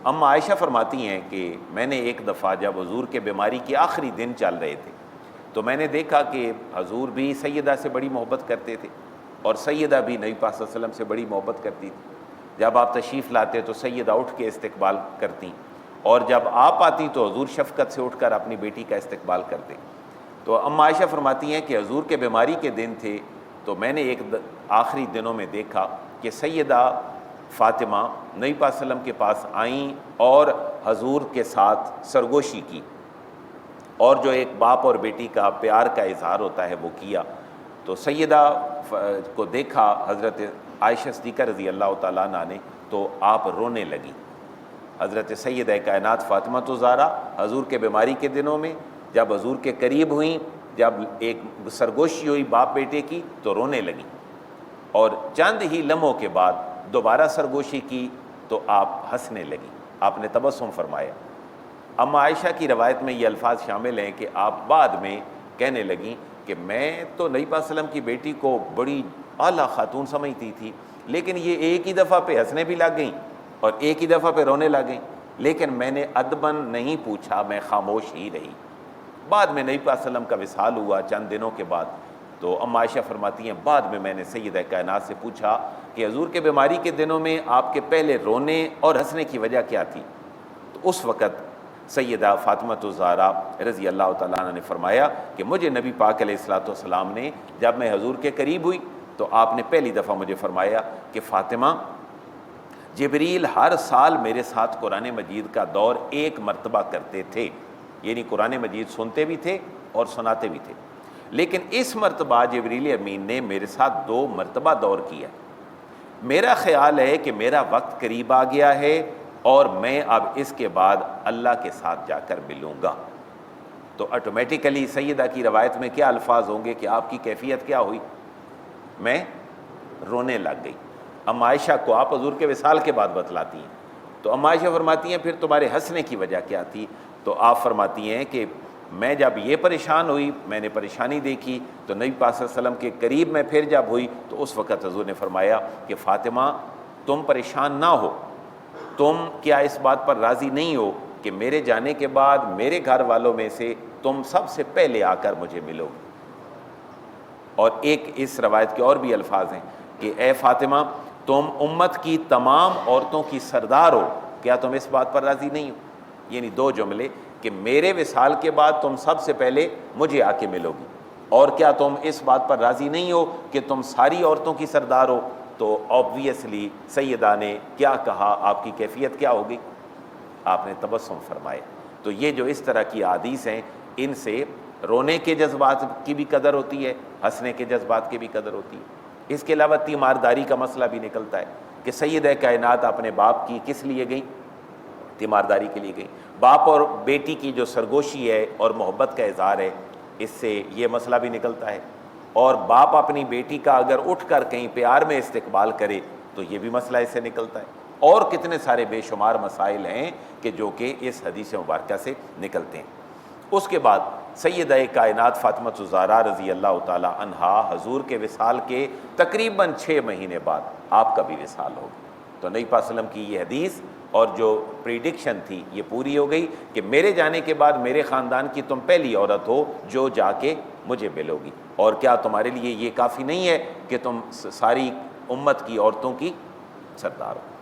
اما عائشہ فرماتی ہیں کہ میں نے ایک دفعہ جب حضور کے بیماری کے آخری دن چل رہے تھے تو میں نے دیکھا کہ حضور بھی سیدہ سے بڑی محبت کرتے تھے اور سیدہ بھی نبی پاک صلی اللہ علیہ وسلم سے بڑی محبت کرتی تھی۔ جب آپ تشریف لاتے تو سیدہ اٹھ کے استقبال کرتی، اور جب آپ آتی تو حضور شفقت سے اٹھ کر اپنی بیٹی کا استقبال کرتے۔ تو اما عائشہ فرماتی ہیں کہ حضور کے بیماری کے دن تھے تو میں نے ایک آخری دنوں میں دیکھا کہ سیدہ فاطمہ نبی پاک صلی اللہ علیہ وسلم کے پاس آئیں اور حضور کے ساتھ سرگوشی کی، اور جو ایک باپ اور بیٹی کا پیار کا اظہار ہوتا ہے وہ کیا۔ تو سیدہ کو دیکھا حضرت عائشہ صدیقہ رضی اللہ تعالیٰ عنہ نے تو آپ رونے لگی۔ حضرت سیدہ کائنات فاطمہ الزہرا حضور کے بیماری کے دنوں میں جب حضور کے قریب ہوئیں، جب ایک سرگوشی ہوئی باپ بیٹے کی تو رونے لگی، اور چند ہی لمحوں کے بعد دوبارہ سرگوشی کی تو آپ ہنسنے لگی، آپ نے تبسم فرمایا۔ اما عائشہ کی روایت میں یہ الفاظ شامل ہیں کہ آپ بعد میں کہنے لگیں کہ میں تو نبی پاک صلی اللہ علیہ وسلم کی بیٹی کو بڑی اعلیٰ خاتون سمجھتی تھی، لیکن یہ ایک ہی دفعہ پہ ہنسنے بھی لگ گئیں اور ایک ہی دفعہ پہ رونے لگ گئیں، لیکن میں نے ادباً نہیں پوچھا، میں خاموش ہی رہی۔ بعد میں نبی پاک صلی اللہ علیہ وسلم کا وصال ہوا چند دنوں کے بعد، تو اما عائشہ فرماتی ہیں بعد میں نے سیدہ کائنات سے پوچھا کہ حضور کے بیماری کے دنوں میں آپ کے پہلے رونے اور ہنسنے کی وجہ کیا تھی؟ تو اس وقت سیدہ فاطمہ الزہرا رضی اللہ تعالیٰ عنہ نے فرمایا کہ مجھے نبی پاک علیہ الصلوۃ والسلام نے جب میں حضور کے قریب ہوئی تو آپ نے پہلی دفعہ مجھے فرمایا کہ فاطمہ، جبریل ہر سال میرے ساتھ قرآن مجید کا دور ایک مرتبہ کرتے تھے، یعنی قرآن مجید سنتے بھی تھے اور سناتے بھی تھے، لیکن اس مرتبہ جبریل امین نے میرے ساتھ 2 مرتبہ دور کیا۔ میرا خیال ہے کہ میرا وقت قریب آ گیا ہے اور میں اب اس کے بعد اللہ کے ساتھ جا کر ملوں گا۔ تو آٹومیٹیکلی سیدہ کی روایت میں کیا الفاظ ہوں گے کہ آپ کی کیفیت کیا ہوئی؟ میں رونے لگ گئی۔ اما عائشہ کو آپ حضور کے وصال کے بعد بتلاتی ہیں، تو اما عائشہ فرماتی ہیں پھر تمہارے ہنسنے کی وجہ کیا تھی؟ تو آپ فرماتی ہیں کہ میں جب یہ پریشان ہوئی، میں نے پریشانی دیکھی تو نبی پاک صلی اللہ علیہ وسلم کے قریب میں پھر جب ہوئی تو اس وقت حضور نے فرمایا کہ فاطمہ تم پریشان نہ ہو، تم کیا اس بات پر راضی نہیں ہو کہ میرے جانے کے بعد میرے گھر والوں میں سے تم سب سے پہلے آ کر مجھے ملو گے؟ اور ایک اس روایت کے اور بھی الفاظ ہیں کہ اے فاطمہ تم امت کی تمام عورتوں کی سردار ہو، کیا تم اس بات پر راضی نہیں ہو؟ یعنی 2 جملے کہ میرے وصال کے بعد تم سب سے پہلے مجھے آ کے ملو گی، اور کیا تم اس بات پر راضی نہیں ہو کہ تم ساری عورتوں کی سردار ہو؟ تو آبویسلی سیدہ نے کیا کہا، آپ کی کیفیت کیا ہوگی؟ آپ نے تبسم فرمایا۔ تو یہ جو اس طرح کی احادیث ہیں، ان سے رونے کے جذبات کی بھی قدر ہوتی ہے، ہنسنے کے جذبات کی بھی قدر ہوتی ہے۔ اس کے علاوہ تیمارداری کا مسئلہ بھی نکلتا ہے کہ سیدہ کائنات اپنے باپ کی کس لیے گئیں؟ تیمارداری کے لیے گئیں۔ باپ اور بیٹی کی جو سرگوشی ہے اور محبت کا اظہار ہے، اس سے یہ مسئلہ بھی نکلتا ہے، اور باپ اپنی بیٹی کا اگر اٹھ کر کہیں پیار میں استقبال کرے تو یہ بھی مسئلہ اس سے نکلتا ہے، اور کتنے سارے بے شمار مسائل ہیں کہ جو کہ اس حدیث مبارکہ سے نکلتے ہیں۔ اس کے بعد سیدہ کائنات فاطمہ الزہرا رضی اللہ تعالی عنہا حضور کے وصال کے تقریباً 6 مہینے بعد آپ کا بھی وصال ہو گیا۔ تو نبی پاک صلی اللہ علیہ وسلم کی یہ حدیث اور جو پریڈکشن تھی یہ پوری ہو گئی کہ میرے جانے کے بعد میرے خاندان کی تم پہلی عورت ہو جو جا کے مجھے ملو گی، اور کیا تمہارے لیے یہ کافی نہیں ہے کہ تم ساری امت کی عورتوں کی سردار ہو؟